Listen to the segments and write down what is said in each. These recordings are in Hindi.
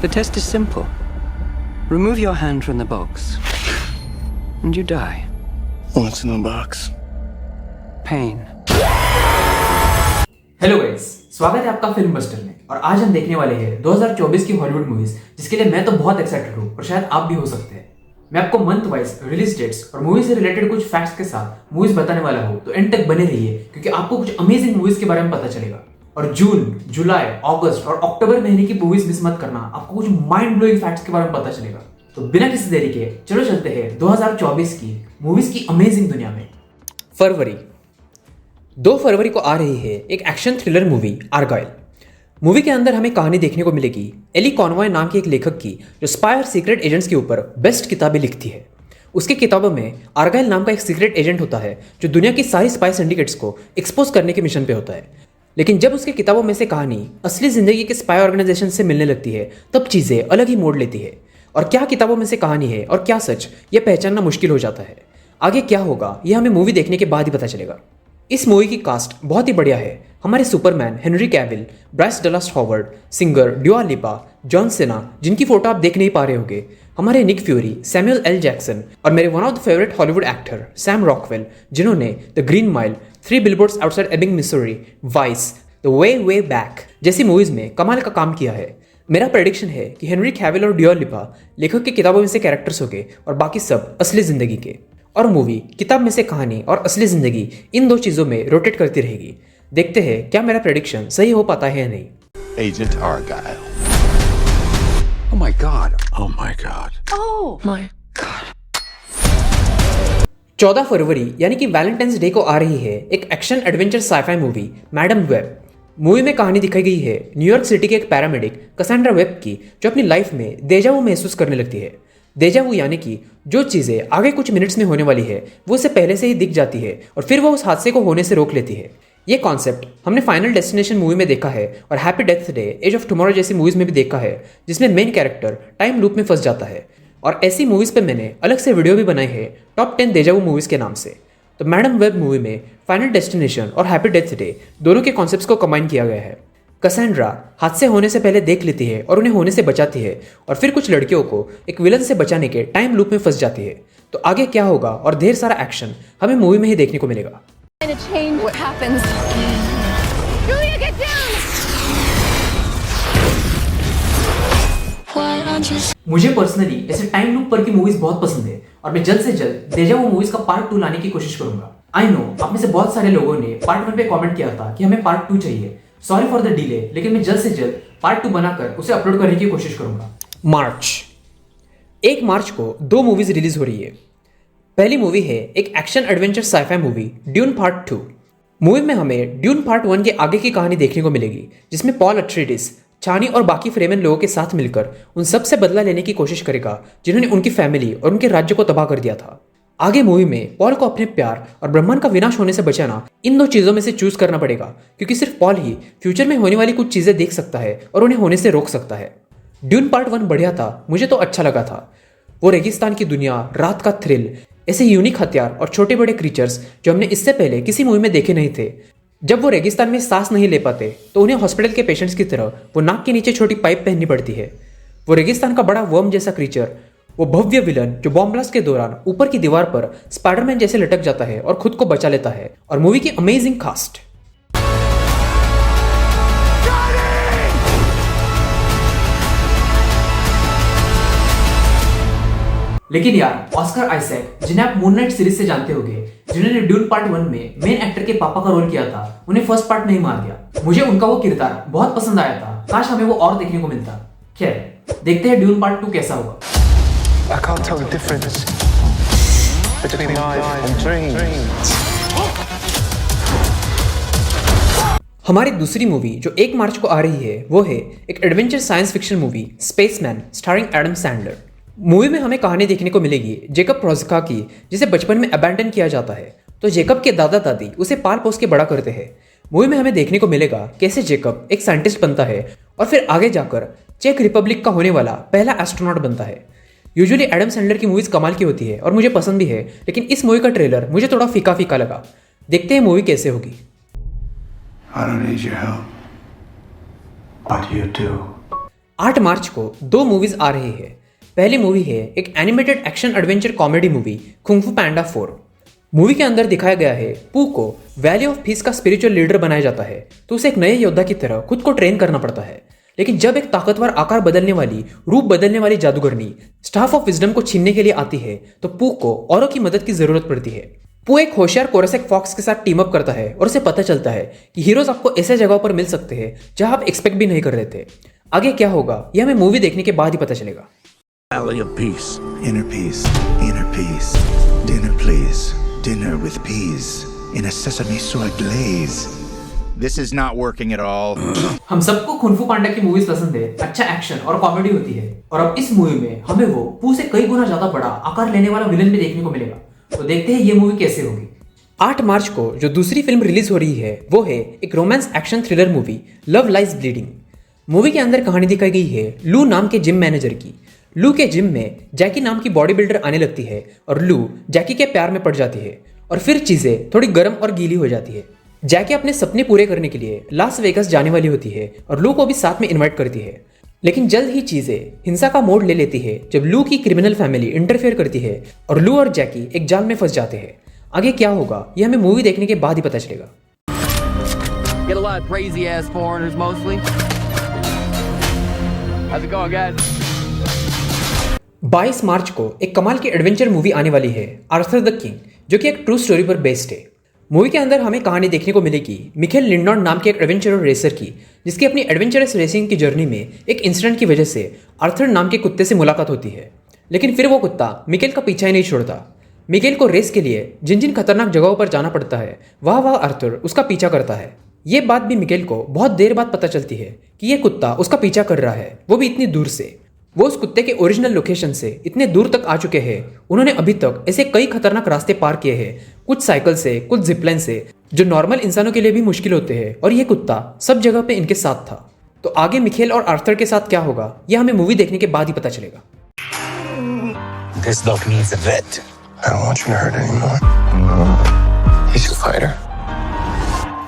The test is simple. Remove your hand from the box, and you die. What's in the box? Pain. Hello guys, स्वागत है आपका फिल्म बस्टर में। और आज हम देखने वाले हैं 2024 की हॉलीवुड मूवीज, जिसके लिए मैं तो बहुत एक्साइटेड हूँ और शायद आप भी हो सकते हैं। मैं आपको मंथ वाइज रिलीज डेट्स और मूवी से रिलेटेड कुछ फैक्ट्स के साथ मूवीज बताने वाला हूँ, तो एंड तक बने रहिए क्योंकि आपको कुछ अमेजिंग मूवीज के बारे में पता चलेगा। और जून, जुलाई, अगस्त और अक्टूबर महीने की मूवीज मिस मत करना, आपको कुछ माइंड ब्लोइंग फैक्ट्स के बारे में पता चलेगा। तो बिना किसी देरी के चलो चलते हैं 2024 की मूवीज की अमेजिंग दुनिया में। फरवरी 2 फरवरी को आ रही है एक एक्शन थ्रिलर मूवी आर्गाइल। मूवी के अंदर हमें कहानी देखने को मिलेगी एली कॉनवॉय नाम के एक लेखक की, जो स्पाई और सीक्रेट एजेंट्स के ऊपर बेस्ट किताबें लिखती है। उसकी किताबों में आर्गाइल नाम का एक सीक्रेट एजेंट होता है जो दुनिया की सारी स्पाई सिंडिकेट्स को एक्सपोज करने के मिशन पे होता है। लेकिन जब उसकी किताबों में से कहानी असली जिंदगी के स्पाई ऑर्गेनाइजेशन से मिलने लगती है, तब चीजें अलग ही मोड़ लेती है। और क्या किताबों में से कहानी है और क्या सच, यह पहचानना मुश्किल हो जाता है। आगे क्या होगा यह हमें मूवी देखने के बाद ही पता चलेगा। इस मूवी की कास्ट बहुत ही बढ़िया है। हमारे Superman Henry Cavill, Bryce Dallas Howard, singer Dua Lipa, John सेना, जिनकी फोटो आप देख नहीं पा रहे होंगे, हमारे Nick Fury, Samuel L Jackson और मेरे one of the favourite Hollywood actor Sam Rockwell, जिन्होंने the Green Mile, 3 Billboards Outside Ebbing Missouri, Vice, the Way Back जैसी मूवीज में कमाल का काम किया है। मेरा प्रेडिक्शन है कि हेनरी कैविल और ड्यूआ लिपा लेखक की किताबों में से कैरेक्टर्स होंगे और बाकी सब असली जिंदगी के। और मूवी किताब में से कहानी और असली जिंदगी, इन दो चीजों में रोटेट करती रहेगी। देखते हैं क्या मेरा प्रेडिक्शन सही हो पाता है या नहीं। Agent Argyle. Oh my god. Oh my god. Oh my god. 14 फरवरी यानी कि वैलेंटाइंस डे को आ रही है एक action adventure sci-fi movie Madame Web. Movie में कहानी दिखाई गई है न्यूयॉर्क सिटी के एक पैरामेडिक कसांड्रा वेब की, जो अपनी लाइफ में डेजावू महसूस करने लगती है। डेजावू यानी कि जो चीज़ें आगे कुछ मिनट्स में होने वाली है वो उसे पहले से ही दिख जाती है और फिर वो उस हादसे को होने से रोक लेती है। ये कॉन्सेप्ट हमने फाइनल डेस्टिनेशन मूवी में देखा है और Happy Death Day, Edge of Tomorrow जैसी मूवीज में भी देखा है, जिसमें मेन कैरेक्टर टाइम लूप में फंस जाता है। और ऐसी मूवीज पे मैंने अलग से वीडियो भी बनाई है टॉप 10 डेजावू मूवीज के नाम से। तो मैडम वेब मूवी में फाइनल डेस्टिनेशन और हैप्पी डेथ डे दोनों के कॉन्सेप्ट्स को कंबाइन किया गया है। कसांड्रा हादसे होने से पहले देख लेती है और उन्हें होने से बचाती है, और फिर कुछ लड़कियों को एक विलन से बचाने के टाइम लूप में फंस जाती है। तो आगे क्या होगा और ढेर सारा एक्शन हमें मूवी में ही देखने को मिलेगा। मुझे पर्सनली ऐसे टाइम लूप पर की मूवीज बहुत पसंद है और मैं जल्द से जल्द डेजावू मूवीज का पार्ट 2 लाने की कोशिश करूंगा। आई नो आप में से बहुत सारे लोगों ने पार्ट 1 पे कमेंट किया था कि हमें पार्ट 2 चाहिए। सॉरी फॉर द डिले, लेकिन मैं जल्द से जल्द पार्ट 2 बनाकर उसे अपलोड करने की कोशिश करूंगा। मार्च 1 मार्च को 2 मूवीज रिलीज हो रही है। पहली मूवी है एक action adventure sci-fi movie Dune part 2। Movie में हमें ड्यून पार्ट 1 के आगे की कहानी देखने को मिलेगी, जिसमें पॉल अट्रेइडिस चानी और बाकी फ्रेमन लोगों के साथ मिलकर उन सब से बदला लेने की कोशिश करेगा जिन्होंने उनकी फैमिली और उनके राज्य को तबाह कर दिया था। आगे मूवी में पॉल को अपने प्यार और ब्रह्मांड का विनाश होने से बचाना, इन 2 चीजों में से चूज करना पड़ेगा, क्योंकि सिर्फ पॉल ही फ्यूचर में होने वाली कुछ चीजें देख सकता है और उन्हें होने से रोक सकता है। ड्यून पार्ट 1 बढ़िया था, मुझे तो अच्छा लगा था। वो रेगिस्तान की दुनिया, रात का थ्रिल, ऐसे यूनिक हथियार और छोटे बड़े क्रीचर्स जो हमने इससे पहले किसी मूवी में देखे नहीं थे। जब वो रेगिस्तान में सांस नहीं ले पाते तो उन्हें हॉस्पिटल के पेशेंट्स की तरह वो नाक के नीचे छोटी पाइप पहननी पड़ती है। वो रेगिस्तान का बड़ा वर्म जैसा क्रीचर, वो भव्य विलन जो बॉम्ब ब्लास्ट के दौरान ऊपर की दीवार पर स्पाइडरमैन जैसे लटक जाता है और खुद को बचा लेता है। और मूवी की अमेजिंग कास्ट। लेकिन यार ऑस्कर आइजैक, जिन्हें आप मूनलाइट सीरीज से जानते होंगे, जिन्होंने ड्यून पार्ट 1 में मेन एक्टर के पापा का रोल किया था, उन्हें फर्स्ट पार्ट नहीं मार दिया। मुझे उनका वो किरदार बहुत पसंद आया था, काश हमें वो और देखने को मिलता। खैर देखते हैं ड्यून पार्ट 2 कैसा होगा। I can't tell the difference between life and dreams. हमारी दूसरी मूवी जो 1 मार्च को आ रही है वो है एक adventure science fiction movie spaceman starring Adam Sandler. Movie में हमें कहानी देखने को मिलेगी जेकब प्रोज़का की, जिसे बचपन में अबैंडन किया जाता है। तो जेकब के दादा दादी उसे पाल पोस के बड़ा करते हैं। मूवी में हमें देखने को मिलेगा कैसे जेकब एक साइंटिस्ट बनता है और फिर आगे जाकर चेक रिपब्लिक का होने वाला पहला एस्ट्रोनॉट बनता है। यूजुअली एडम सैंडलर की मूवीज कमाल की होती है और मुझे पसंद भी है, लेकिन इस मूवी का ट्रेलर मुझे थोड़ा फीका फीका लगा। देखते हैं मूवी कैसे होगी। I don't need your help, but you do. 8 मार्च को 2 मूवीज आ रही है। पहली मूवी है एक animated action adventure comedy movie kung फू पैंडा 4। मूवी के अंदर दिखाया गया है पू को वैली ऑफ पीस का स्पिरिचुअल लीडर बनाया जाता है तो उसे एक नए योद्धा की तरह खुद को ट्रेन करना पड़ता है। लेकिन जब एक ताकतवर आकार बदलने वाली, रूप बदलने वाली जादूगरनी स्टाफ ऑफ विजडम को छीनने के लिए आती है तो पू को औरों की मदद की जरूरत पड़ती है। पू एक होशियार कोरसेक फॉक्स के साथ टीम अप करता है और उसे पता चलता है कि हीरोज आपको ऐसे जगहों पर मिल सकते हैं जहां आप एक्सपेक्ट भी नहीं कर रहे थे। आगे क्या होगा यह हमें मूवी देखने के बाद ही पता चलेगा। Valley of Peace. Inner peace, inner peace. Dinner, please. Dinner with peas in a sesame soy glaze. This is not working at all. हम सबको कुंग फू पांडा की मूवीज पसंद है, अच्छा एक्शन और कॉमेडी होती है और अब इस मूवी में हमें वो पू से कई गुना ज्यादा बड़ा आकार लेने वाला विलन भी देखने को मिलेगा। तो देखते हैं ये मूवी कैसे होगी। 8 मार्च को जो दूसरी फिल्म रिलीज हो रही है वो है एक romance action thriller movie love lies bleeding. Movie के अंदर कहानी दिखाई गई है लू नाम के जिम मैनेजर की। लू के जिम में जैकी नाम की बॉडी बिल्डर आने लगती है और लू जैकी के प्यार में पड़ जाती है और फिर चीजें थोड़ी गर्म और गीली हो जाती है। जैकी अपने सपने पूरे करने के लिए लास वेगास जाने वाली होती है और लू को भी साथ में इनवाइट करती है। लेकिन जल्द ही चीजें हिंसा का मोड़ ले लेती है जब लू की क्रिमिनल फैमिली इंटरफेयर करती है और लू और जैकी एक जाल में फंस जाते हैं। आगे क्या होगा यह हमें मूवी देखने के बाद ही पता चलेगा। Get a lot of crazy ass foreigners mostly. How's it going, guys? 22 मार्च को एक कमाल की एडवेंचर मूवी आने वाली है आर्थर द किंग, जो कि एक ट्रू स्टोरी पर बेस्ड है। मूवी के अंदर हमें कहानी देखने को मिलेगी मिखेल लिंडॉन नाम के एक एडवेंचरर रेसर की, जिसकी अपनी एडवेंचरस रेसिंग की जर्नी में एक इंसिडेंट की वजह से आर्थर नाम के कुत्ते से मुलाकात होती है। लेकिन फिर वो कुत्ता मिकेल का पीछा ही नहीं छोड़ता। मिकेल को रेस के लिए जिन जिन खतरनाक जगहों पर जाना पड़ता है वह आर्थर उसका पीछा करता है। ये बात भी मिकेल को बहुत देर बाद पता चलती है कि ये कुत्ता उसका पीछा कर रहा है, वो भी इतनी दूर से। वो उस कुत्ते के ओरिजिनल लोकेशन से इतने दूर तक आ चुके हैं, उन्होंने अभी तक ऐसे कई खतरनाक रास्ते पार किए हैं, कुछ साइकिल से, कुछ जिपलाइन से, जो नॉर्मल इंसानों के लिए भी मुश्किल होते हैं, और ये कुत्ता सब जगह पे इनके साथ था। तो आगे मिखेल और आर्थर के साथ क्या होगा यह हमें मूवी देखने के बाद ही पता चलेगा। This dog needs a vet. I don't want you to hurt anymore. He's a fighter.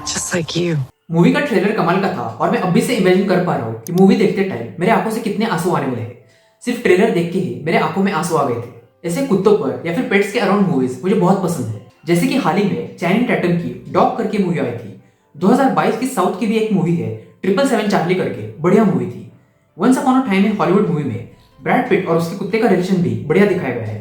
Just like you. Movie का ट्रेलर कमाल का था और मैं अभी से इमेजिन कर पा रहा हूँ कि मूवी देखते टाइम मेरे आंखों से कितने आंसू आने वाले हैं। सिर्फ ट्रेलर देख के ही मेरे आंखों में आंसू आ गए थे। ऐसे कुत्तों पर या फिर पेट्स के अराउंड मूवीज मुझे बहुत पसंद है। जैसे कि हाल ही में चैनिंग टैटम की डॉग करके मूवी आई थी। 2022 की साउथ की भी एक मूवी है 777 चार्ली करके, बढ़िया मूवी थी। Once Upon a Time in Hollywood movie में ब्रैड पिट और उसके कुत्ते का रिलेशन भी बढ़िया दिखाया गया है।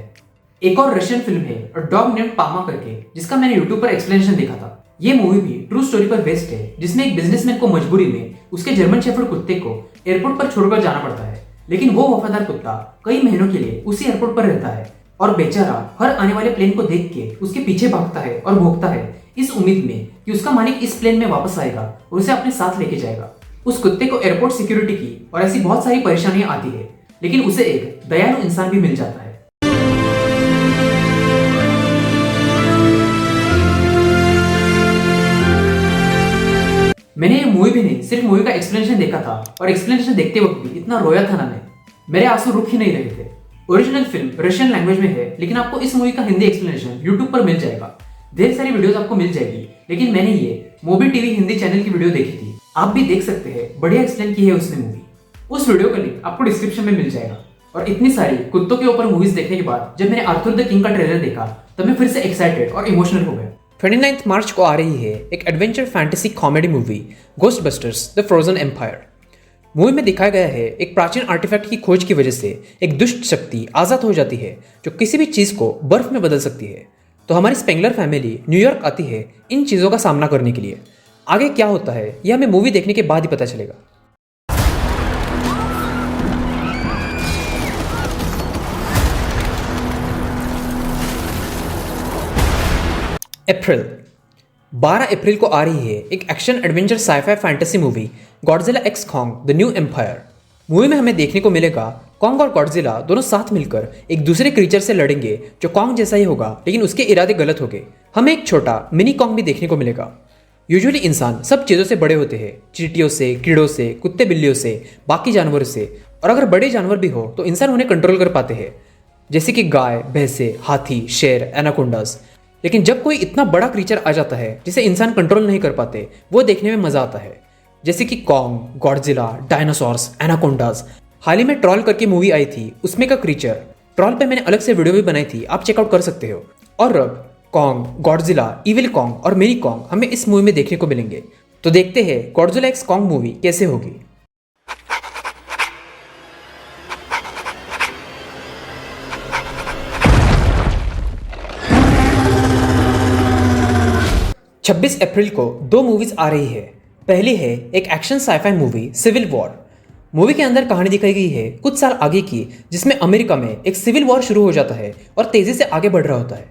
एक और रशियन फिल्म है अ डॉग नेम्ड पामा करके, जिसका मैंने यूट्यूब पर एक्सप्लेनेशन देखा था। ये मूवी भी ट्रू स्टोरी पर बेस्ड है, जिसमें एक बिजनेसमैन को मजबूरी में उसके जर्मन शेफर्ड कुत्ते को एयरपोर्ट पर छोड़कर जाना पड़ता है। लेकिन वो वफादार कुत्ता कई महीनों के लिए उसी एयरपोर्ट पर रहता है और बेचारा हर आने वाले प्लेन को देख के उसके पीछे भागता है और भौंकता है, इस उम्मीद में कि उसका मालिक इस प्लेन में वापस आएगा और उसे अपने साथ लेके जाएगा। उस कुत्ते को एयरपोर्ट सिक्योरिटी की और ऐसी बहुत सारी परेशानियां आती है, लेकिन उसे एक दयालु इंसान भी मिल जाता है। मैंने ये मूवी भी नहीं, सिर्फ मूवी का एक्सप्लेनेशन देखा था और एक्सप्लेनेशन देखते वक्त भी इतना रोया था ना मैं, मेरे आंसू रुक ही नहीं रहे थे। ओरिजिनल फिल्म रशियन लैंग्वेज में है, लेकिन आपको इस मूवी का हिंदी एक्सप्लेनेशन यूट्यूब पर मिल जाएगा। ढेर सारी वीडियोस आपको मिल जाएगी, लेकिन मैंने ये मोबी टीवी हिंदी चैनल की वीडियो देखी थी। आप भी देख सकते हैं, बढ़िया एक्सप्लेन की है उसने मूवी। उस वीडियो का लिंक आपको डिस्क्रिप्शन में मिल जाएगा। और इतनी सारी कुत्तों के ऊपर मूवीज देखने के बाद जब मैंने आर्थर द किंग का ट्रेलर देखा तब मैं फिर से एक्साइटेड और इमोशनल हो गया। 29 मार्च को आ रही है एक adventure fantasy comedy movie Ghostbusters the Frozen Empire. Movie में दिखाया गया है एक प्राचीन आर्टिफैक्ट की खोज की वजह से एक दुष्ट शक्ति आजाद हो जाती है जो किसी भी चीज को बर्फ में बदल सकती है। तो हमारी स्पेंगलर फैमिली न्यूयॉर्क आती है इन चीजों का सामना करने के लिए। आगे क्या होता है यह हमें मूवी देखने के बाद ही पता चलेगा। अप्रैल 12 अप्रैल को आ रही है एक action adventure sci-fi fantasy movie Godzilla x Kong the New Empire. Movie में हमें देखने को मिलेगा कॉन्ग और गॉडजिला दोनों साथ मिलकर एक दूसरे क्रीचर से लड़ेंगे जो कॉन्ग जैसा ही होगा, लेकिन उसके इरादे गलत हो गए। हमें एक छोटा मिनी कॉन्ग भी देखने को मिलेगा। यूजुअली इंसान सब चीज़ों से बड़े होते हैं, चींटियों से, कीड़ों से, कुत्ते बिल्लियों से, बाकी जानवरों से, और अगर बड़े जानवर भी हो तो इंसान उन्हें कंट्रोल कर पाते हैं, जैसे कि गाय, भैंसे, हाथी, शेर, एनाकोंडास। लेकिन जब कोई इतना बड़ा क्रीचर आ जाता है जिसे इंसान कंट्रोल नहीं कर पाते, वो देखने में मजा आता है, जैसे कि कॉन्ग, गॉडजिला, डायनासोर्स, एनाकोंडास। हाल ही में ट्रॉल करके मूवी आई थी, उसमें का क्रीचर ट्रॉल पे मैंने अलग से वीडियो भी बनाई थी, आप चेकआउट कर सकते हो। और अब कॉन्ग, गॉडजिला, इविल कॉन्ग और मिनी कॉन्ग हमें इस मूवी में देखने को मिलेंगे। तो देखते हैं गॉडजिला एक्स कॉन्ग मूवी कैसे होगी। छब्बीस अप्रैल को 2 मूवीज आ रही है। पहली है एक action sci-fi movie Civil War. Movie के अंदर कहानी दिखाई गई है कुछ साल आगे की, जिसमें अमेरिका में एक सिविल वॉर शुरू हो जाता है और तेजी से आगे बढ़ रहा होता है।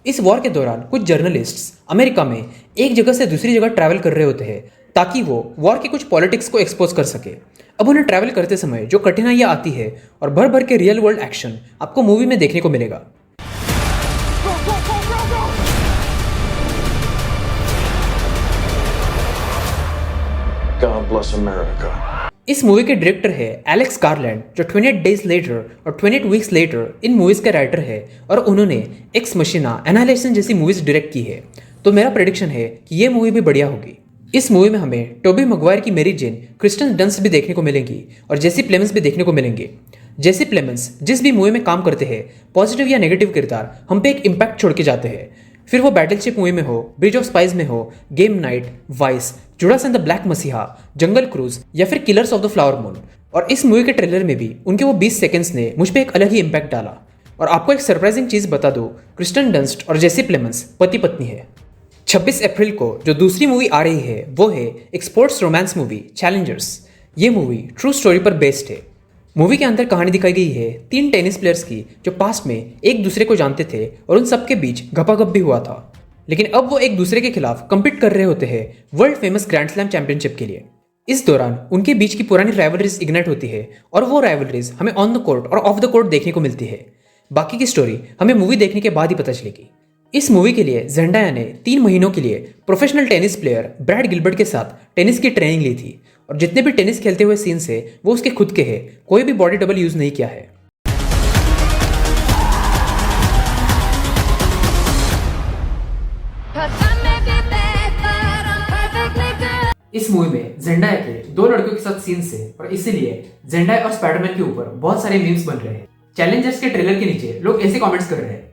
इस वॉर के दौरान कुछ जर्नलिस्ट्स अमेरिका में एक जगह से दूसरी जगह ट्रैवल कर रहे होते हैं ताकि वो वॉर के कुछ पॉलिटिक्स को एक्सपोज कर सके। अब उन्हें ट्रैवल करते समय जो कठिनाइयाँ आती है और भर भर के रियल वर्ल्ड एक्शन आपको मूवी में देखने को मिलेगा। God bless America. इस मूवी के डायरेक्टर है एलेक्स गारलैंड, जो 28 डेज लेटर और 28 वीक्स लेटर इन मूवीज के राइटर है और उन्होंने एक्स मशीना, एनालिसिस जैसी मूवीज डायरेक्ट की है। तो मेरा प्रेडिक्शन है कि ये मूवी भी बढ़िया होगी। इस मूवी में हमें टोबी मैguire की मेरी जेन, क्रिस्टन डंस्ट भी देखने को मिलेंगी और जेसी प्लेमेंस भी देखने को मिलेंगे। जेसी प्लेमेंस जिस भी मूवी में काम करते हैं, पॉजिटिव या नेगेटिव किरदार हम पे एक इम्पैक्ट छोड़ के जाते हैं। फिर वो बैटलशिप मूवी में हो, ब्रिज ऑफ स्पाइस में हो, game night, vice, Judas and the black मसीहा, जंगल क्रूज या फिर killers of the flower moon. और इस मूवी के ट्रेलर में भी उनके वो 20 सेकंड्स ने मुझ पे एक अलग ही इम्पैक्ट डाला। और आपको एक सरप्राइजिंग चीज बता दो, क्रिस्टन डंस्ट और जेसी प्लेमेंस पति पत्नी है। 26 अप्रैल को जो दूसरी मूवी आ रही है वो है एक स्पोर्ट्स रोमांस मूवी चैलेंजर्स। ये मूवी ट्रू स्टोरी पर बेस्ड है। मूवी के अंदर कहानी दिखाई गई है 3 टेनिस प्लेयर्स की जो पास्ट में एक दूसरे को जानते थे और उन सबके बीच घपाघप भी हुआ था। लेकिन अब वो एक दूसरे के खिलाफ कम्पीट कर रहे होते हैं world famous grand slam championship के लिए। इस दौरान उनके बीच की पुरानी राइवलरीज इग्नाइट होती है और वो राइवलरीज हमें ऑन द कोर्ट और ऑफ द कोर्ट देखने को मिलती है। बाकी की स्टोरी हमें मूवी देखने के बाद ही पता चलेगी। इस मूवी के लिए जेंडाया ने 3 महीनों के लिए professional tennis player Brad Gilbert के साथ टेनिस की ट्रेनिंग ली थी और जितने भी टेनिस खेलते हुए सीन्स है वो उसके खुद के हैं, कोई भी बॉडी डबल यूज नहीं किया है। इस मूवी में जेंडाया के 2 लड़कियों के साथ सीन्स है और इसीलिए जेंडाया और स्पाइडरमैन के ऊपर बहुत सारे मीम्स बन रहे हैं। चैलेंजर्स के ट्रेलर के नीचे लोग ऐसे कमेंट्स कर रहे हैं।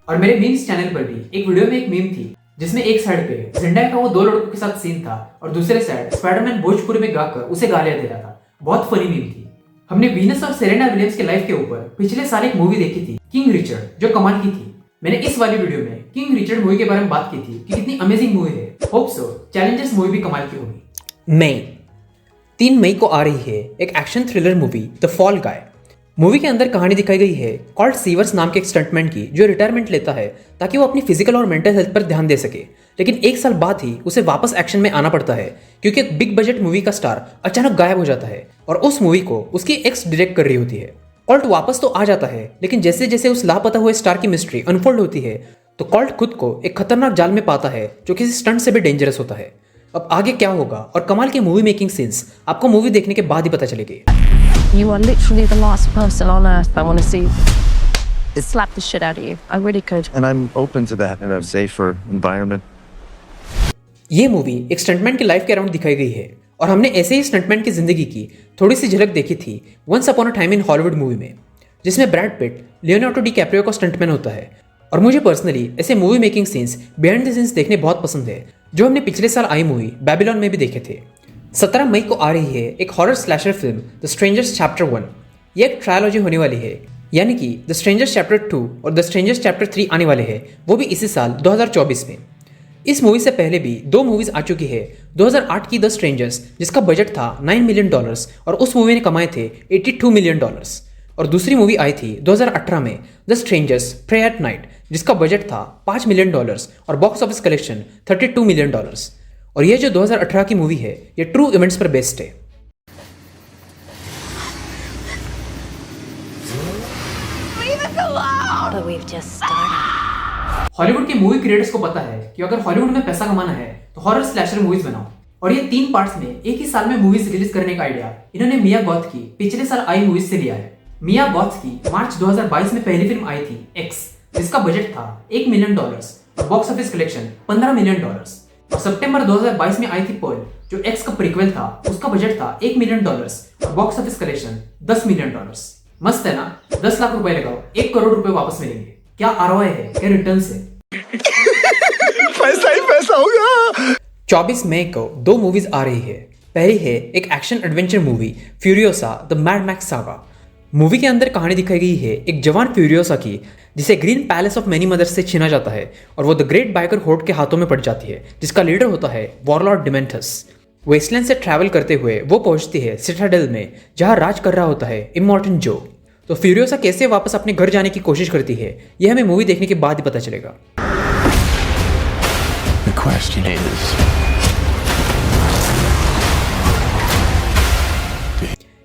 और मेरे मीम्स चैनल पर भी एक वीडियो में एक मीम थी जिसमें एक साइड पे जेंडाया का वो 2 लड़कों के साथ सीन था और दूसरे साइड स्पाइडरमैन भोजपुरी में गाकर उसे गालियां दे रहा था। बहुत फनी मीम थी। हमने वीनस और सेरेना विलियम्स के लाइफ के ऊपर पिछले साल एक मूवी देखी थी किंग रिचर्ड, जो कमाल की थी। मैंने इस वाली वीडियो में किंग रिचर्ड मूवी के बारे में बात की थी कि कितनी अमेजिंग मूवी है। होप सो चैलेंजर्स मूवी भी कमाल की होगी। मई 3 मई को आ रही है एक action thriller movie the fall guy. Movie के अंदर कहानी दिखाई गई है कॉल्ट सीवर्स नाम के एक स्टंटमैन की, जो रिटायरमेंट लेता है ताकि वो अपनी फिजिकल और मेंटल हेल्थ पर ध्यान दे सके। लेकिन 1 साल बाद ही उसे वापस एक्शन में आना पड़ता है क्योंकि एक बिग बजट मूवी का स्टार अचानक गायब हो जाता है और उस मूवी को उसकी एक्स डायरेक्ट कर रही होती है। कॉल्ट वापस तो आ जाता है, लेकिन जैसे जैसे उस लापता हुए स्टार की मिस्ट्री अनफोल्ड होती है तो कॉल्ट खुद को एक खतरनाक जाल में पाता है जो किसी स्टंट से भी डेंजरस होता है। अब आगे क्या होगा और कमाल के मूवी मेकिंग सीन्स आपको मूवी देखने के बाद ही पता चलेगी। You are literally the last person on earth I want to see slap the shit out of you. I really could. And I'm open to that in a safer environment. ये मूवी एक स्टंटमैन की लाइफ के अराउंड दिखाई गई है और हमने ऐसे ही स्टंटमैन की जिंदगी की थोड़ी सी झलक देखी थी Once Upon a Time in Hollywood movie में, जिसमें ब्रैड पिट लियोनार्डो डिकैप्रियो का स्टंटमैन होता है। और मुझे पर्सनली ऐसे movie making scenes, behind the scenes देखने बहुत पसंद है, जो हमने पिछले साल आई मूवी बैबिलॉन में भी देखे थे। 17 मई को आ रही है एक horror slasher film the strangers chapter 1। ये एक ट्रायलॉजी होने वाली है, यानी कि द स्ट्रेंजर्स चैप्टर 2 और द स्ट्रेंजर्स चैप्टर 3 आने वाले हैं, वो भी इसी साल 2024 में। इस मूवी से पहले भी 2 मूवीज आ चुकी है। 2008 की द स्ट्रेंजर्स, जिसका बजट था $9 मिलियन और उस मूवी ने कमाए थे $82 मिलियन। और दूसरी मूवी आई थी 2018 में The Strangers Prey at Night, जिसका बजट था $5 मिलियन और बॉक्स ऑफिस कलेक्शन $32 मिलियन। और ये जो 2018 की मूवी है ये ट्रू इवेंट्स पर बेस्ड है। But we've just started. Hollywood के मूवी क्रिएटर्स को पता है कि अगर हॉलीवुड में पैसा कमाना है तो हॉरर स्लैशर मूवीज बनाओ। और ये 3 पार्ट्स में एक ही साल में मूवीज रिलीज करने का आइडिया इन्होंने मिया गॉथ की पिछले साल आई मूवीज से लिया है। मिया गॉथ की मार्च 2022 में पहली फिल्म आई थी एक्स, जिसका बजट था $1 मिलियन और बॉक्स ऑफिस कलेक्शन $15 मिलियन। और सितंबर 2022 में आई थी पर्ल, जो एक्स का प्रीक्वल था उसका बजट था $1 मिलियन और बॉक्स ऑफिस कलेक्शन $10 मिलियन। मस्त है ना? 10 लाख रुपए लगाओ, 1 करोड़ रुपए वापस मिलेंगे। क्या आरओआई है, क्या रिटर्न है? पैसा ही पैसा होगा। 24 मई को 2 मूवीज आ रही है। पहली है एक action adventure movie Furiosa the mad max saga. Movie के अंदर कहानी दिखाई गई है एक जवान फ्यूरियोसा की, जिसे Green Palace of Many Mothers से छीना जाता है और वो द ग्रेट बाइकर होर्ड के हाथों में पड़ जाती है, जिसका लीडर होता है वॉरलॉर्ड डिमेंटस। वेस्टलैंड से ट्रैवल करते हुए वो पहुंचती है सिटाडेल में, जहां राज कर रहा होता है इमॉर्टन जो। तो फ्यूरियोसा कैसे वापस अपने घर जाने की कोशिश करती है, यह हमें मूवी देखने के बाद ही पता चलेगा। The question is,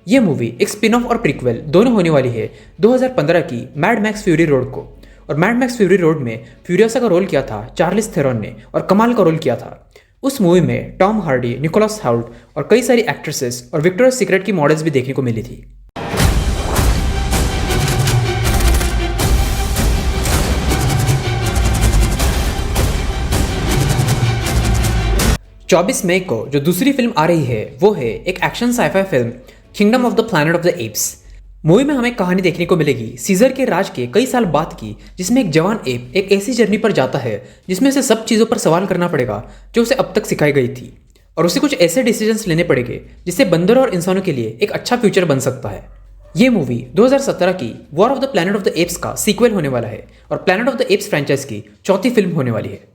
यह मूवी एक स्पिन ऑफ और प्रीक्वल दोनों होने वाली है 2015 की मैड मैक्स फ्यूरी रोड को। और मैड मैक्स फ्यूरी रोड में फ्यूरियोसा का रोल किया था चार्लिस थेरॉन ने, और कमाल का रोल किया था। उस मूवी में टॉम हार्डी, निकोलस हाउल्ट और कई सारी एक्ट्रेसेस और विक्टोरियाज सीक्रेट की मॉडल्स भी देखने को मिली थी। चौबीस मई को जो दूसरी फिल्म आ रही है वो है एक action sci-fi film Kingdom of the Planet of the Apes. Movie में हमें कहानी देखने को मिलेगी सीजर के राज के कई साल बाद की, जिसमें एक जवान एप एक ऐसी जर्नी पर जाता है जिसमें उसे सब चीज़ों पर सवाल करना पड़ेगा जो उसे अब तक सिखाई गई थी, और उसे कुछ ऐसे डिसीजंस लेने पड़ेंगे जिससे बंदरों और इंसानों के लिए एक अच्छा फ्यूचर बन सकता है। ये मूवी 2017 की war of the Planet of the apps का सीक्वल होने वाला है और planet of the apps franchise की चौथी फिल्म होने वाली है।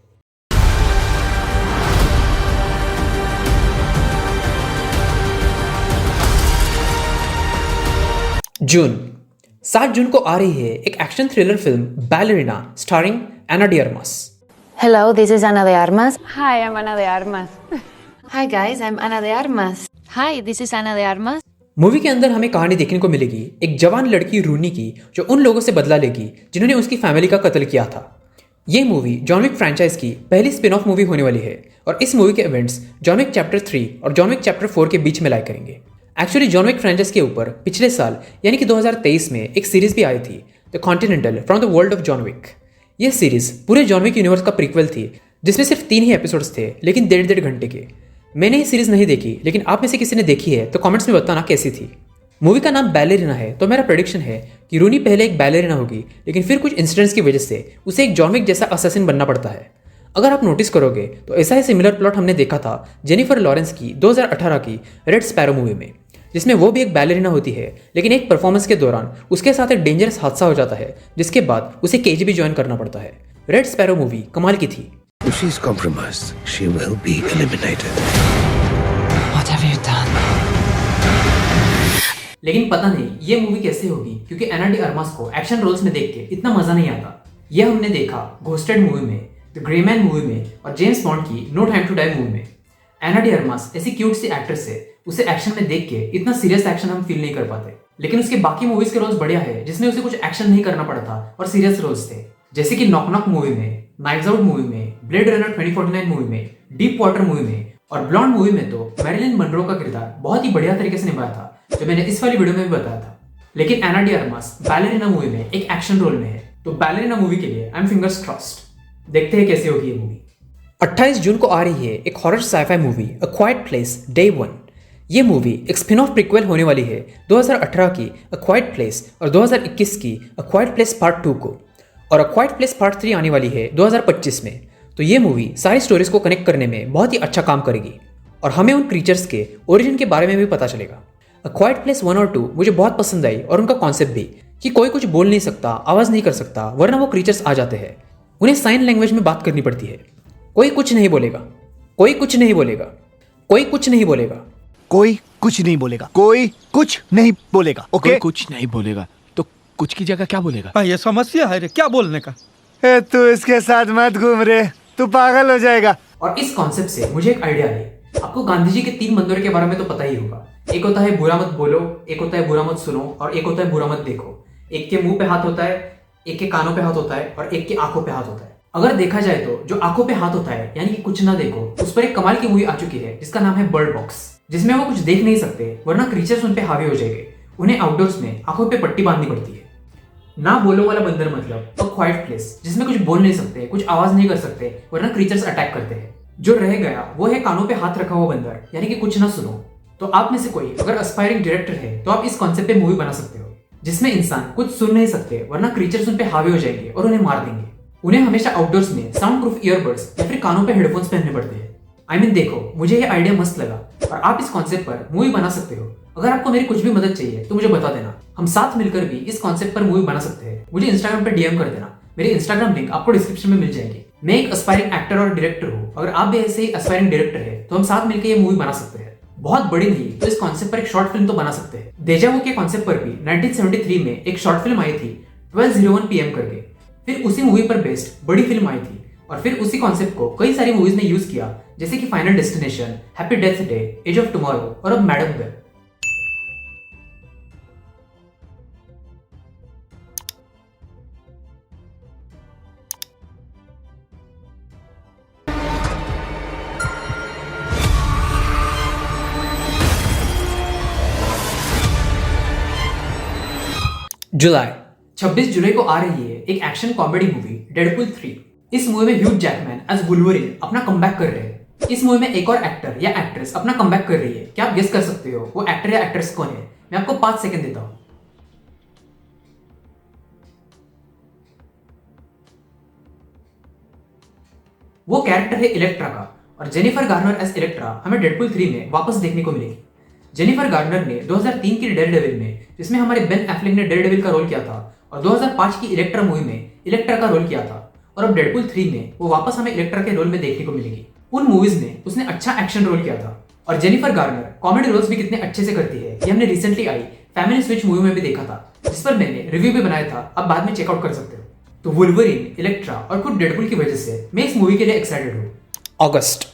जून 7 जून को आ रही है एक action thriller film Ballerina starring Ana de Armas. Hello, this is Ana de Armas. Hi, I'm Ana de Armas. Hi guys, I'm Ana de Armas. Hi, this is Ana de Armas. Movie के अंदर हमें कहानी देखने को मिलेगी एक जवान लड़की रूनी की, जो उन लोगों से बदला लेगी जिन्होंने उसकी फैमिली का कत्ल किया था। ये मूवी जॉन विक फ्रेंचाइज की पहली स्पिन ऑफ मूवी होने वाली है और इस मूवी के इवेंट्स जॉन विक चैप्टर 3 और जॉन विक चैप्टर 4 के बीच में लाया करेंगे। एक्चुअली जॉन विक फ्रेंचाइज के ऊपर पिछले साल यानी कि 2023 में एक सीरीज भी आई थी, The Continental from the World of John Wick. यह सीरीज पूरे जॉन विक यूनिवर्स का प्रीक्वल थी, जिसमें सिर्फ 3 ही एपिसोड्स थे, लेकिन 1.5 घंटे के। मैंने ये सीरीज नहीं देखी, लेकिन आप में से किसी ने देखी है तो कमेंट्स में बताना कैसी थी। मूवी का नाम बैलेरिना है, तो मेरा प्रेडिक्शन है कि रूनी पहले एक बैलेरिना होगी, लेकिन फिर कुछ इंसिडेंट्स की वजह से उसे एक जॉन विक जैसा असैसिन बनना पड़ता है। अगर आप नोटिस करोगे तो ऐसा ही सिमिलर प्लॉट हमने देखा था जेनिफर लॉरेंस की 2018 की रेड स्पैरो मूवी में, जिसमें वो भी एक बैलेरिना होती है, लेकिन एक परफॉर्मेंस के दौरान उसके साथ एक डेंजरस हादसा हो जाता है, जिसके बाद उसे केजीबी ज्वाइन करना पड़ता है। रेड स्पैरो मूवी कमाल की थी। if she's compromised, she will be eliminated. What have you done? लेकिन पता नहीं ये मूवी कैसे होगी, क्योंकि एना डी आर्मास को एक्शन रोल्स में देख के इतना मजा नहीं आता। यह हमने देखा घोस्टेड मूवी में, द ग्रे मैन मूवी में और जेम्स बॉन्ड की No Time to Die movie में। एना डी आर्मास ऐसी क्यूट सी एक्ट्रेस है, उसे एक्शन में देख के इतना सीरियस एक्शन हम फील नहीं कर पाते, लेकिन उसके बाकी मूवीज के रोल्स बढ़िया है जिसमें उसे कुछ एक्शन नहीं करना पड़ा था और सीरियस रोल्स थे, जैसे कि नॉक नॉक मूवी में, नाइव्स आउट मूवी में, ब्लेड रनर 2049 मूवी में, डीप वाटर मूवी में और ब्लॉन्ड मूवी में तो मैरिलिन मनरो का किरदार बहुत ही बढ़िया तरीके से निभाया था, जो मैंने इस वाली वीडियो में भी बताया था। लेकिन एना डी आर्मास बैलेरिना मूवी में एक एक्शन रोल में है, तो बैलेरिना मूवी के लिए आई एम फिंगर्स क्रॉस्ड। देखते हैं कैसे होगी ये मूवी। 28 जून को आ रही है एक हॉरर साइफाई मूवी अ क्वाइट प्लेस डे 1। ये मूवी एक स्पिन ऑफ प्रीक्वल होने वाली है 2018 की अ क्वाइट प्लेस और 2021 की अ क्वाइट प्लेस पार्ट 2 को, और अ क्वाइट प्लेस पार्ट 3 आने वाली है 2025 में। तो ये मूवी सारी स्टोरीज को कनेक्ट करने में बहुत ही अच्छा काम करेगी और हमें उन क्रीचर्स के ओरिजिन के बारे में भी पता चलेगा। अ क्वाइट प्लेस 1 और 2 मुझे बहुत पसंद आई, और उनका कॉन्सेप्ट भी कि कोई कुछ बोल नहीं सकता, आवाज नहीं कर सकता, वरना वो क्रीचर्स आ जाते हैं। उन्हें साइन लैंग्वेज में बात करनी पड़ती है। कोई कुछ नहीं बोलेगा, कोई कुछ नहीं बोलेगा, कोई कुछ नहीं बोलेगा, कोई कुछ नहीं बोलेगा, कोई कुछ नहीं बोलेगा। ओके, कोई कुछ नहीं बोलेगा तो कुछ की जगह क्या बोलेगा? ये समस्या है रे, क्या बोलने का? तू इसके साथ मत घूम रे, तू पागल हो जाएगा। और इस कॉन्सेप्ट से मुझे एक आइडिया आई। आपको गांधी जी के 3 मंदिरों के बारे में तो पता ही होगा। एक होता है बुरा मत बोलो, एक होता है बुरा मत सुनो और एक होता है बुरा मत देखो। एक के मुंह पे हाथ होता है, एक के कानों पे हाथ होता है और एक के आंखों पे हाथ होता है। अगर देखा जाए तो जो आंखों पे हाथ होता है यानी कि कुछ ना देखो, उस पर एक कमाल की मूवी आ चुकी है जिसका नाम है बर्ड बॉक्स, जिसमें वो कुछ देख नहीं सकते वरना क्रीचर्स उन पे हावी हो जाएंगे। उन्हें आउटडोर्स में आंखों पे पट्टी बांधनी पड़ती है। ना बोलो वाला बंदर मतलब अ क्वाइट प्लेस, जिसमें कुछ बोल नहीं सकते, कुछ आवाज नहीं कर सकते वरना क्रीचर्स अटैक करते हैं। जो रह गया वो है कानों पे हाथ रखा हुआ बंदर, यानी कि कुछ ना सुनो। तो आप में से कोई अगर एस्पायरिंग डायरेक्टर है तो आप इस कॉन्सेप्ट पे मूवी बना सकते हो जिसमें इंसान कुछ सुन नहीं सकते, वरना क्रीचर्स उन पे हावी हो जाएंगे और उन्हें मार देंगे। उन्हें हमेशा आउटडोर्स में साउंड प्रूफ ईयरबड्स या फिर कानों पे हेडफोन्स पहनने पड़ते हैं। I mean, देखो, मुझे ये आइडिया मस्त लगा और आप इस कॉन्सेप्ट पर मूवी बना सकते हो। अगर आपको मेरी कुछ भी मदद चाहिए तो मुझे बता देना, हम साथ मिलकर भी इस कॉन्सेप्ट पर मूवी बना सकते हैं। मुझे इंस्टाग्राम पे डीएम कर देना, मेरी इंस्टाग्राम लिंक आपको डिस्क्रिप्शन में मिल जाएगी। मैं एक एस्पायरिंग एक्टर और डायरेक्टर हूँ, अगर आप भी ऐसे ही एस्पायरिंग डायरेक्टर है तो हम साथ मिलकर ये मूवी बना सकते हैं। बहुत बड़ी नहीं तो इस कॉन्सेप्ट पर एक शॉर्ट फिल्म तो बना सकते हैं। डेजा वू के कॉन्सेप्ट पर भी 1973 में एक शॉर्ट फिल्म आई थी 12:01 PM करके। फिर उसी मूवी पर बेस्ड बड़ी फिल्म आई थी और फिर उसी कॉन्सेप्ट को कई सारी मूवीज में यूज किया, जैसे कि Final Destination, Happy Death Day, Edge of Tomorrow और अब मैडम वेब। जुलाई 26 जुलाई को आ रही है एक एक्शन कॉमेडी मूवी डेडपूल 3। इस मूवी में ह्यूज जैकमैन एज वुल्वरिन अपना कमबैक कर रहे हैं। इस मूवी में एक और एक्टर या एक्ट्रेस अपना कमबैक कर रही है। क्या आप गेस कर सकते हो वो एक्टर या एक्ट्रेस कौन है? मैं आपको 5 सेकंड देता हूं। वो कैरेक्टर है इलेक्ट्रा का और जेनिफर गार्नर एज इलेक्ट्रा हमें डेडपूल 3 में वापस देखने को मिलेगी। जेनिफर गार्नर ने 2003 की डेयरडेविल में, जिसमें हमारे बेन एफ्लेक ने डेयरडेविल का रोल किया था, और 2005 की इलेक्ट्रा मूवी में इलेक्ट्रा का रोल किया था, और अब डेडपूल 3 में वो वापस हमें इलेक्ट्रा के रोल में देखने को मिलेगी। उन मूवीज में उसने अच्छा एक्शन रोल किया था। और जेनिफर गार्नर कॉमेडी रोल्स भी कितने अच्छे से करती है ये हमने रिसेंटली आई फैमिली स्विच मूवी में भी देखा था, जिस पर मैंने रिव्यू भी बनाया था, आप बाद में चेकआउट कर सकते हो। तो वुल्वरिन, इलेक्ट्रा और खुद डेडपूल की वजह से मैं इस मूवी के लिए एक्साइटेड हूँ। अगस्त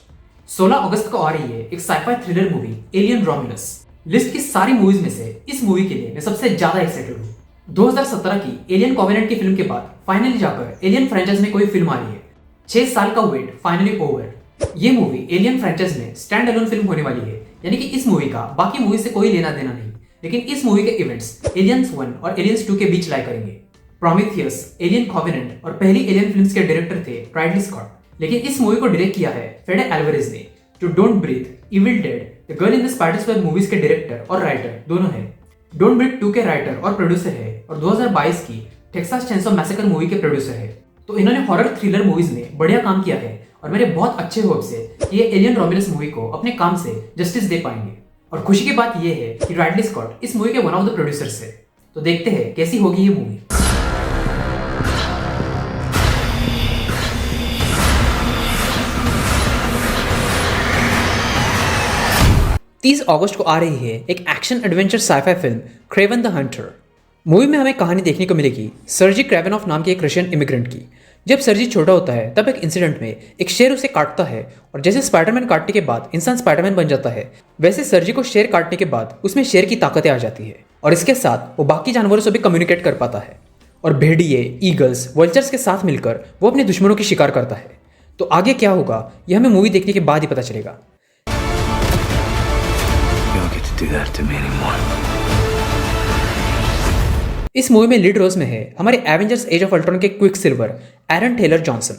16 अगस्त को आ रही है एक sci-fi thriller movie Alien Romulus. List की सारी मूवीज में से इस मूवी के लिए मैं सबसे ज्यादा एक्साइटेड हूँ। 2017 की एलियन कॉवेनेंट की फिल्म के बाद फाइनली जाकर एलियन फ्रेंचाइज में कोई फिल्म आ रही है। 6 साल का वेट फाइनली ओवर। ये मूवी एलियन फ्रेंचाइज में स्टैंड अलोन फिल्म होने वाली है, यानी कि इस मूवी का बाकी मूवी से कोई लेना देना नहीं, लेकिन इस मूवी के इवेंट्स एलियंस 1 और एलियंस 2 के बीच लाया करेंगे। प्रोमीथियस, एलियन कॉवेनेंट और पहली एलियन फिल्म्स के डायरेक्टर थे राइडली स्कॉट, लेकिन इस मूवी को डायरेक्ट किया है फेडे एल्वारेज ने, जो Don't Breathe, Evil Dead, The Girl in the Spider's Web movies के डायरेक्टर और राइटर दोनों हैं। डोंट ब्रीथ 2 के राइटर और प्रोड्यूसर है और 2022 की टेक्सास चेनसॉ मैसेकर मूवी के प्रोड्यूसर है। तो इन्होंने हॉरर थ्रिलर मूवीज में बढ़िया काम किया है और मेरे बहुत अच्छे होप्स है कि ये एलियन रोमुलस मूवी को अपने काम से जस्टिस दे पाएंगे। और खुशी की बात ये है कि राइडली स्कॉट इस मूवी के वन ऑफ द प्रोड्यूसर्स है। तो देखते हैं कैसी होगी ये मूवी। 30 अगस्त को आ रही है एक action adventure sci-fi film Kraven the Hunter. Movie में हमें कहानी देखने को मिलेगी सर्जी क्रेवेनॉफ नाम के एक रशियन इमिग्रेंट की। जब सर्जी छोटा होता है तब एक इंसिडेंट में एक शेर उसे काटता है और जैसे स्पाइडरमैन काटने के बाद इंसान स्पाइडरमैन बन जाता है, वैसे सर्जी को शेर काटने के बाद उसमें शेर की ताकतें आ जाती है और इसके साथ वो बाकी जानवरों से भी कम्युनिकेट कर पाता है और भेड़िए, ईगल्स, वल्चर्स के साथ मिलकर वो अपने दुश्मनों की शिकार करता है। तो आगे क्या होगा ये हमें मूवी देखने के बाद ही पता चलेगा। इस मूवी में लीड रोल्स में है हमारे एवेंजर्स एज ऑफ अल्ट्रॉन के Quicksilver Aaron Taylor Johnson.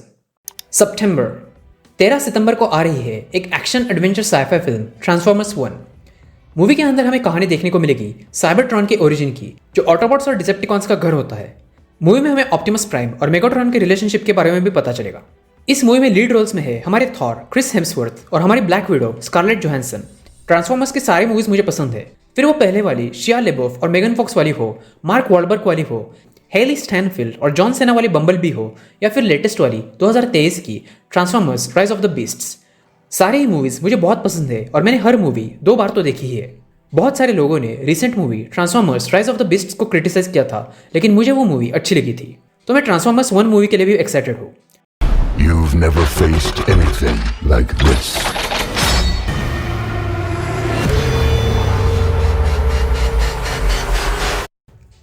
सितंबर 13 सितंबर को आ रही है एक action adventure sci-fi film Transformers 1। Movie के अंदर हमें कहानी देखने को मिलेगी साइबरट्रॉन के ओरिजिन की, जो ऑटोबॉट्स और डिसेप्टिकॉन्स का घर होता है। मूवी में हमें ऑप्टिमस प्राइम और मेगाट्रॉन के रिलेशनशिप के बारे में भी पता चलेगा। इस मूवी में लीड रोल्स में है हमारे थॉर, क्रिस हेम्सवर्थ और हमारी Black Widow Scarlett Johansson. Transformers की सारी मूवीज मुझे पसंद है, फिर वो पहले वाली शिया लेबोफ और मेगन फॉक्स वाली हो, मार्क वॉलबर्ग वाली हो, हेली स्टैनफील्ड और जॉन सेना वाली बम्बल बी हो, या फिर लेटेस्ट वाली 2023 की transformers rise of the beasts. सारी ही मूवीज मुझे बहुत पसंद है और मैंने हर मूवी 2 बार तो देखी है। बहुत सारे लोगों ने recent movie transformers rise of the beasts को क्रिटिसाइज किया था, लेकिन मुझे वो मूवी अच्छी लगी थी, तो मैं ट्रांसफॉर्मर्स 1 मूवी के लिए भी एक्साइटेड हूँ। You've never faced anything like this.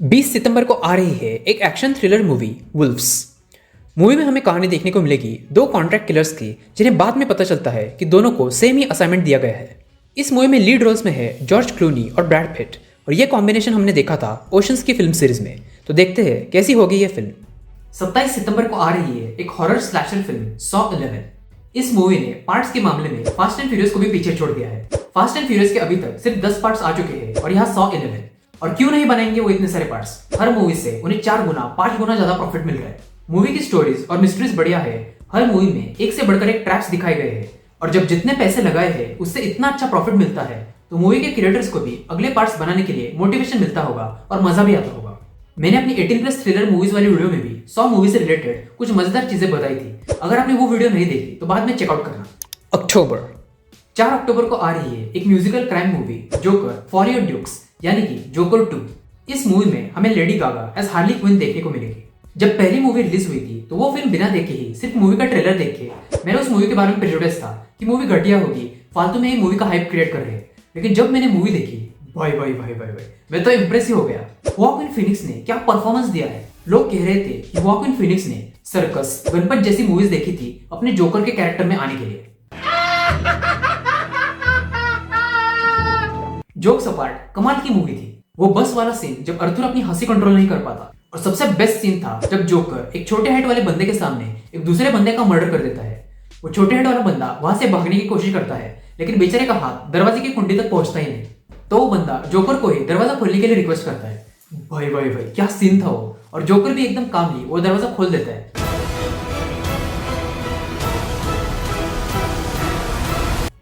बीस सितंबर को आ रही है एक action thriller movie wolves. Movie में हमें कहानी देखने को मिलेगी 2 कॉन्ट्रैक्ट किलर्स की, जिन्हें बाद में पता चलता है कि दोनों को सेम ही असाइनमेंट दिया गया है। इस मूवी में लीड रोल्स में है जॉर्ज क्लूनी और ब्रैड पिट, और यह कॉम्बिनेशन हमने देखा था ओशंस की फिल्म सीरीज में। तो देखते हैं कैसी होगी यह फिल्म। 27 सितंबर को आ रही है एक हॉरर स्लैशर फिल्म सॉ 11। इस मूवी ने पार्ट्स के मामले में फास्ट एंड फ्यूरियस को भी पीछे छोड़ दिया है। फास्ट एंड फ्यूरियस के अभी तक सिर्फ 10 पार्ट्स आ चुके हैं और यहाँ 111। और क्यों नहीं बनाएंगे वो इतने सारे पार्ट्स? हर मूवी से उन्हें 4 गुना 5 गुना ज्यादा प्रॉफिट मिल रहा है। मूवी की स्टोरीज और मिस्ट्रीज बढ़िया है। हर मूवी में एक से बढ़कर एक ट्रैप्स दिखाए गए हैं और जब जितने पैसे लगाए हैं उससे इतना अच्छा प्रॉफिट मिलता है तो मूवी के क्रिएटर्स को भी अगले पार्ट्स बनाने के लिए मोटिवेशन मिलता होगा और मजा भी आता होगा। मैंने अपनी 18+ थ्रिलर मूवीज वाली वीडियो में भी 100 मूवी से रिलेटेड कुछ मजेदार चीजें बताई थी। अगर आपने वो वीडियो नहीं देखी तो बाद में चेकआउट करना। अक्टूबर 4 अक्टूबर को आ रही है एक musical crime movie Joker Folie à Deux यानी कि जोकर 2। इस मूवी में हमें Lady Gaga as Harley Quinn देखने को मिलेगी। जब पहली मूवी रिलीज हुई थी तो वो फिल्म बिना देखे ही सिर्फ मूवी का ट्रेलर देख के मेरा उस मूवी के बारे में प्रेजुडिस था कि मूवी घटिया होगी, फालतू में ही मूवी का हाइप क्रिएट कर रहे हैं। लेकिन जब मैंने मूवी देखी भाई मैं तो इम्प्रेस ही हो गया। वॉकिन फिनिक्स ने क्या परफॉर्मेंस दिया है। लोग कह रहे थे कि वॉकिन फिनिक्स ने सर्कस, गणपत जैसी मूवीज देखी थी अपने जोकर के कैरेक्टर में आने के लिए। जोक्स अपार्ट, कमाल की मूवी थी। वो बस वाला सीन जब अर्थर अपनी हंसी कंट्रोल नहीं कर पाता और सबसे बेस्ट सीन था जब जोकर एक छोटे हाइट वाले बंदे के सामने एक दूसरे बंदे का मर्डर कर देता है। वो छोटे हाइट वाला बंदा वहां से भागने की कोशिश करता है लेकिन बेचारे का हाथ दरवाजे की कुंडी तक पहुंचता ही नहीं। तो वो बंदा जोकर को ही दरवाजा खोलने के लिए रिक्वेस्ट करता है। भाई क्या सीन था वो। और जोकर भी एकदम कामली वो दरवाजा खोल देता है।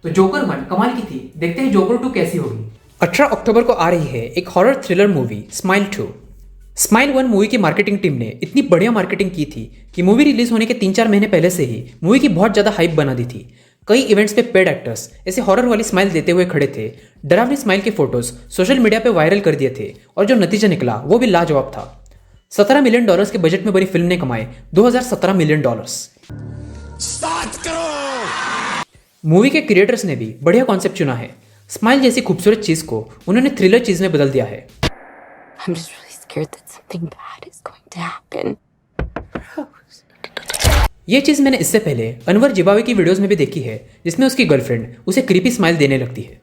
तो जोकर 1 कमाल की थी। देखते हैं जोकर 2 कैसी होगी। 18 अक्टूबर को आ रही है एक horror thriller movie smile 2। Smile 1 movie की मार्केटिंग टीम ने इतनी बढ़िया मार्केटिंग की थी कि मूवी रिलीज होने के 3-4 महीने पहले से ही मूवी की बहुत ज्यादा हाइप बना दी थी। कई इवेंट्स पे पेड एक्टर्स ऐसे हॉरर वाली स्माइल देते हुए खड़े थे। डरावनी स्माइल के फोटोज सोशल मीडिया पे वायरल कर दिए थे और जो नतीजा निकला वो भी लाजवाब था। $17 मिलियन के बजट में बनी फिल्म ने कमाए $2017 मिलियन। मूवी के क्रिएटर्स ने भी बढ़िया कॉन्सेप्ट चुना है। स्माइल जैसी खूबसूरत चीज को उन्होंने थ्रिलर चीज में बदल दिया है। I'm just really scared that something bad is going to happen. ये चीज मैंने इससे पहले अनवर जिबावी की वीडियोस में भी देखी है जिसमें उसकी गर्लफ्रेंड उसे क्रीपी स्माइल देने लगती है।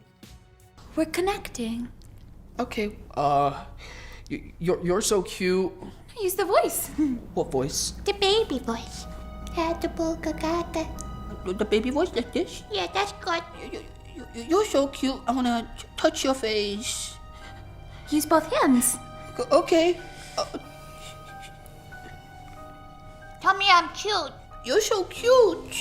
We're connecting. Okay. You're so cute. Use the voice. What voice? The baby voice. Gata. The baby voice like this? Yeah, that's good. You're so cute. I wanna touch your face. Use both hands. Okay. Tell me I'm cute. You're so cute.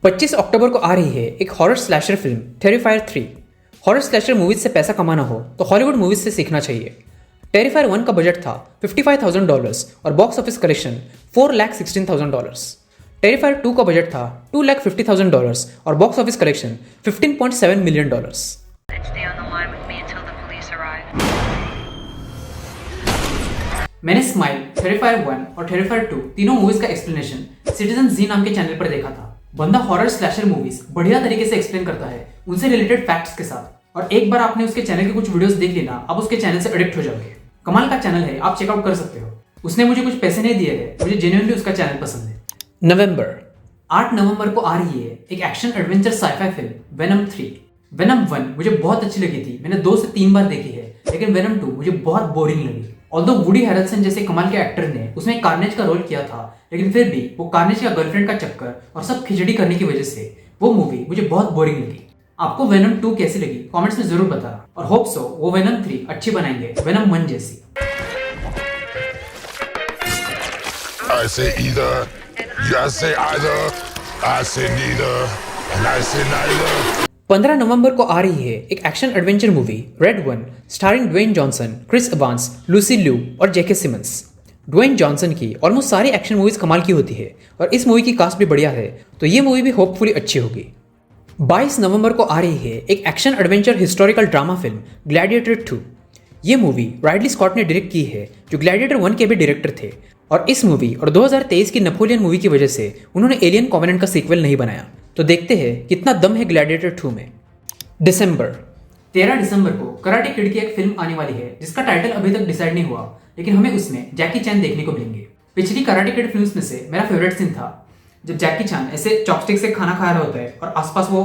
25 अक्टूबर को आ रही है एक horror slasher film Terrifier 3। Horror slasher movies से पैसा कमाना हो तो हॉलीवुड मूवीज से सीखना चाहिए। टेरिफायर 1 का बजट था $55,000 और बॉक्स ऑफिस कलेक्शन $4,16,000। टेरिफायर 2 का बजट था $2,50,000 और बॉक्स ऑफिस कलेक्शन $15.7 मिलियन। मैंने स्माइल, टेरिफायर 1 और टेरिफायर 2 तीनों मूवीज का एक्सप्लेनेशन सिटीजन जी नाम के चैनल पर देखा था। बंदा हॉरर स्लैशर मूवीज बढ़िया तरीके से एक्सप्लेन करता है उनसे रिलेटेड फैक्ट्स के साथ। और एक बार आपने उसके चैनल के कुछ वीडियोस देख लेना आप उसके चैनल से एडिक्ट हो जाओगे। कमाल का चैनल है, आप चेकआउट कर सकते हो। उसने मुझे कुछ पैसे नहीं दिए हैं, मुझे जेन्युइनली उसका चैनल पसंद है। नवंबर 8 नवंबर को आ रही है एक action adventure sci-fi film Venom 3। Venom 1 मुझे बहुत अच्छी लगी थी, मैंने 2 से 3 बार देखी है। लेकिन वेनम 2 मुझे बहुत बोरिंग लगी। ऑल्दो वुडी हैरेल्सन जैसे कमाल के एक्टर ने उसमें कार्नेज का रोल किया था लेकिन फिर भी वो कार्नेज का गर्लफ्रेंड का चक्कर और सब खिचड़ी करने की वजह से वो मूवी मुझे बहुत बोरिंग लगी। आपको वेनम 2 कैसी लगी कमेंट्स में जरूर बताना और होप सो वो वेनम 3 अच्छी बनाएंगे वेनम 1 जैसी। I say either, you say either, I say neither, and I say neither. 15 नवंबर को आ रही है एक action adventure movie Red 1 starring Dwayne Johnson, Chris Evans, Lucy Liu और जेके सिमंस। ड्वेन जॉनसन की ऑलमोस्ट सारी एक्शन मूवीज कमाल की होती है और इस मूवी की कास्ट भी बढ़िया है तो ये मूवी भी होपफुली अच्छी होगी। 22 नवंबर को आ रही है एक action adventure historical drama film gladiator 2। ये मूवी राइडली स्कॉट ने डायरेक्ट की है जो ग्लैडिएटर 1 के भी डायरेक्टर थे और इस मूवी और 2023 की नेपोलियन मूवी की वजह से उन्होंने एलियन कॉवेनेंट का सीक्वल नहीं बनाया। तो देखते हैं कितना दम है ग्लैडिएटर 2 में। दिसंबर 13 दिसंबर को कराटे किड की एक फिल्म आने वाली है जिसका टाइटल अभी तक डिसाइड नहीं हुआ लेकिन हमें उसमें जैकी चैन देखने को मिलेंगे। पिछली कराटे किड फिल्म्स में से मेरा फेवरेट सीन था जब जैकी चैन ऐसे चॉपस्टिक से खाना खा रहा होता है और आसपास वो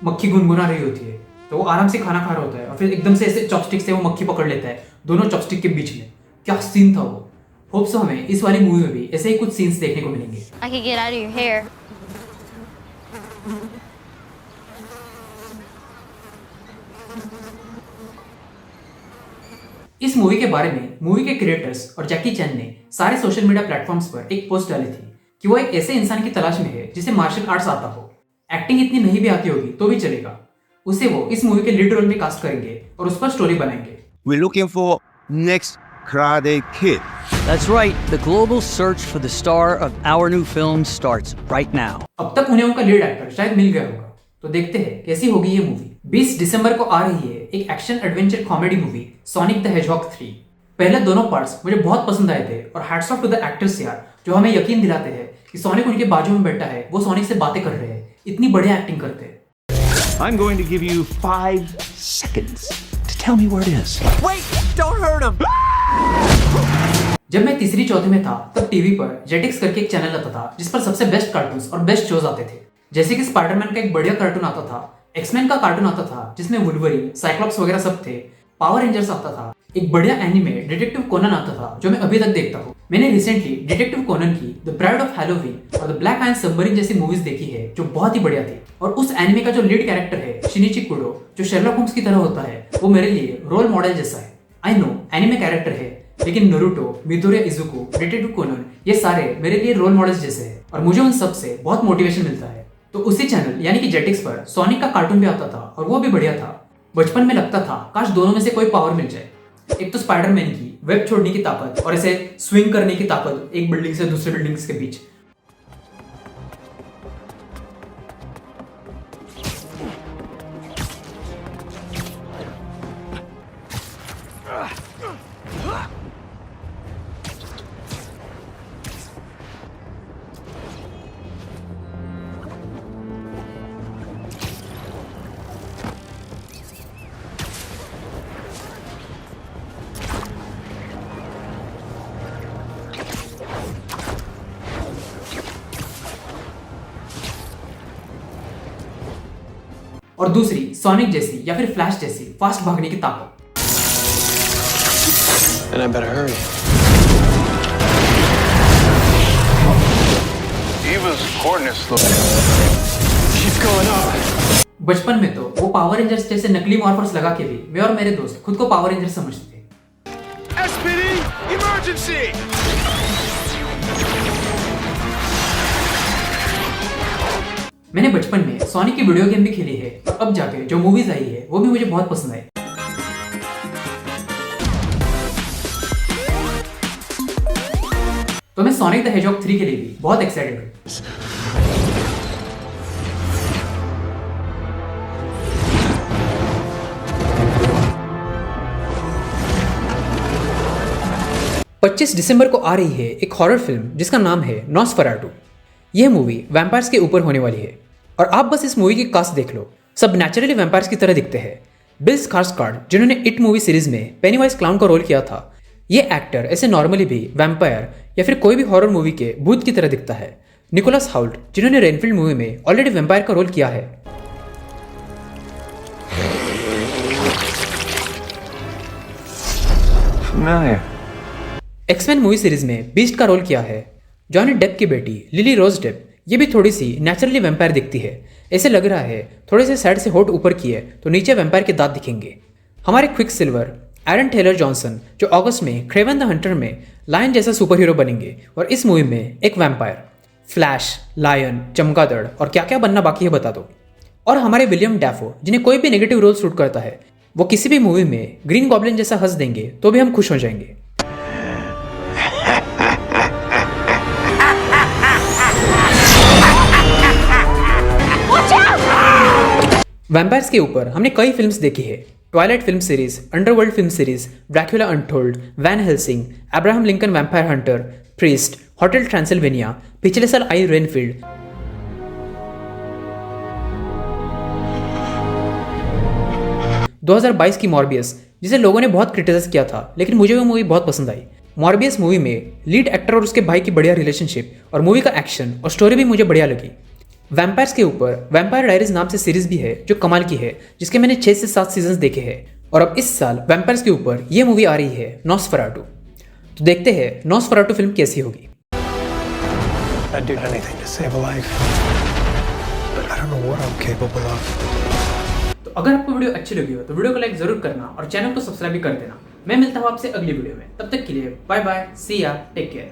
मक्खी गुनगुना रही होती है तो वो आराम से खाना खा रहा होता है और फिर एकदम से ऐसे चॉपस्टिक से वो मक्खी पकड़ लेता है दोनों चॉपस्टिक के बीच में। क्या सीन था वो। होप सो हमें इस वाली मूवी में भी ऐसे ही कुछ सीन्स देखने को मिलेंगे। I could get out of your hair. इस मूवी के बारे में मूवी के क्रिएटर्स और जैकी चैन ने सारे सोशल मीडिया प्लेटफॉर्म्स पर एक पोस्ट डाली थी कि वो एक ऐसे इंसान की तलाश में है जिसे मार्शल आर्ट्स आता हो, एक्टिंग इतनी नहीं भी आती होगी तो भी चलेगा, उसे वो इस मूवी के लीड रोल में कास्ट करेंगे और उस पर स्टोरी बनाएंगे। We're looking for next Karate Kid. That's right. The global search for the star of our new film starts right now. अब तक उन्हें उनका लीड एक्टर शायद मिल गया होगा, तो देखते हैं कैसी होगी ये मूवी। 20 दिसंबर को आ रही है एक action adventure comedy movie sonic the hedgehog 3। पहले दोनों पार्ट्स मुझे बहुत पसंद आए थे और hats off to the actors यार, जो हमें यकीन दिलाते हैं कि सोनिक उनके बाजू में बैठा है, वो सोनिक से बातें कर रहे हैं, इतनी बढ़िया एक्टिंग करते हैं। I'm going to give you 5 seconds to tell me where it is. Wait! Don't hurt him! जब मैं तीसरी चौथी में था तब टीवी पर जेटिक्स करके एक चैनल आता था जिस पर सबसे बेस्ट कार्टून्स और बेस्ट शोज आते थे, जैसे कि स्पाइडरमैन का एक बढ़िया कार्टून आता था, एक्समैन का कार्टून आता था जिसमें वुल्वरीन, साइक्लॉप्स वगैरह सब थे, पावर रेंजर्स आता था, एक बढ़िया एनिमे डिटेक्टिव कोनन आता था जो मैं अभी तक देखता हूँ। मैंने रिसेंटली डिटेक्टिव कोनन की द ब्राइड ऑफ हैलोवीन और द ब्लैक आयरन सबमरीन जैसी मूवीज देखी है जो बहुत ही बढ़िया थी, और उस एनिमे का जो लीड कैरेक्टर है शिनिची कुडो, जो शेरलॉक होम्स की तरह होता है, वो मेरे लिए रोल मॉडल जैसा है। आई नो एनिमे कैरेक्टर है, लेकिन नारुतो, मिदोरिया इजुको, डिटेक्टिव कोनन ये सारे मेरे लिए रोल मॉडल्स जैसे हैं और मुझे उन सब से बहुत मोटिवेशन मिलता है। तो उसी चैनल यानी कि जेटिक्स पर सोनिक का कार्टून भी आता था और वो भी बढ़िया था। बचपन में लगता था काश दोनों में से कोई पावर मिल जाए, एक तो स्पाइडरमैन की वेब छोड़ने की ताकत और ऐसे स्विंग करने की ताकत एक बिल्डिंग से दूसरे बिल्डिंग्स के बीच। और दूसरी सोनिक जैसी या फिर फ्लैश जैसी फास्ट भागने की ताकत। And I better hurry. Eva's coordinates look. She's going up. बचपन में तो वो पावर रेंजर्स जैसे नकली मॉर्फर्स लगा के भी मैं और मेरे दोस्त खुद को पावर रेंजर्स समझते थे। SPD, emergency! मैंने बचपन में सोनिक की वीडियो गेम भी खेली है और अब जाके जो मूवीज आई है वो भी मुझे बहुत पसंद आई। तो मैं सोनिक द हेजहॉग 3 के लिए भी बहुत एक्साइटेड हूँ। पच्चीस दिसंबर को आ रही है एक हॉरर फिल्म जिसका नाम है नॉसफेराटू। यह मूवी वैम्पायर्स के ऊपर होने वाली है और आप बस इस मूवी की कास्ट देख लो, सब नेचुरली वैम्पायर्स की तरह दिखते हैं। बिल स्कार्सगार्ड जिन्होंने इट मूवी सीरीज में पेनीवाइज क्लाउन का रोल किया था, ये एक्टर ऐसे नॉर्मली भी वैम्पायर या फिर कोई भी हॉरर मूवी के भूत की तरह दिखता है। निकोलस हाउल्ट जिन्होंने रेनफील्ड मूवी में ऑलरेडी वैम्पायर का रोल किया है। एक्समैन मूवी सीरीज में बीस्ट का रोल किया है। जॉनी डेप की बेटी लिली रोज डेप, ये भी थोड़ी सी नेचुरली वैम्पायर दिखती है। ऐसे लग रहा है थोड़े से साइड से होठ ऊपर किए तो नीचे वैम्पायर के दांत दिखेंगे। हमारे Quicksilver Aaron Taylor Johnson जो अगस्त में क्रेवन द हंटर में लायन जैसा सुपर हीरो बनेंगे और इस मूवी में एक वैम्पायर। फ्लैश, लायन, चमगादड़ और क्या क्या बनना बाकी है बता दो। और हमारे विलियम डैफो जिन्हें कोई भी नेगेटिव रोल शूट करता है, वो किसी भी मूवी में ग्रीन गॉब्लिन जैसा हंस देंगे तो भी हम खुश हो जाएंगे। वैम्पायर्स के ऊपर हमने कई फिल्म्स देखी है, Twilight film series, Underworld film series, Dracula Untold, Van Helsing, Abraham Lincoln Vampire Hunter, Priest, Hotel Transylvania, पिछले साल आई रेनफील्ड। – 2022 की मॉर्बियस जिसे लोगों ने बहुत क्रिटिसाइज किया था, लेकिन मुझे वो मूवी बहुत पसंद आई। मॉर्बियस मूवी में लीड एक्टर और उसके भाई की बढ़िया रिलेशनशिप और मूवी का एक्शन और स्टोरी भी मुझे बढ़िया लगी। वैम्पायर्स के ऊपर वैम्पायर डायरीज नाम से सीरीज भी है जो कमाल की है, जिसके मैंने 6 से 7 सीजन्स देखे हैं। और अब इस साल वैम्पायर्स के ऊपर ये मूवी आ रही है नॉसफेराटू। तो देखते हैं नॉसफेराटू फिल्म कैसी होगी। I'd do anything to save a life. But I don't know what I'm capable of. तो अगर आपको वीडियो अच्छी लगी हो तो वीडियो को लाइक जरूर करना और चैनल को सब्सक्राइब भी कर देना। मैं मिलता हूँ आपसे अगली वीडियो में, तब तक के लिए बाय बाय, सी या, टेक केयर।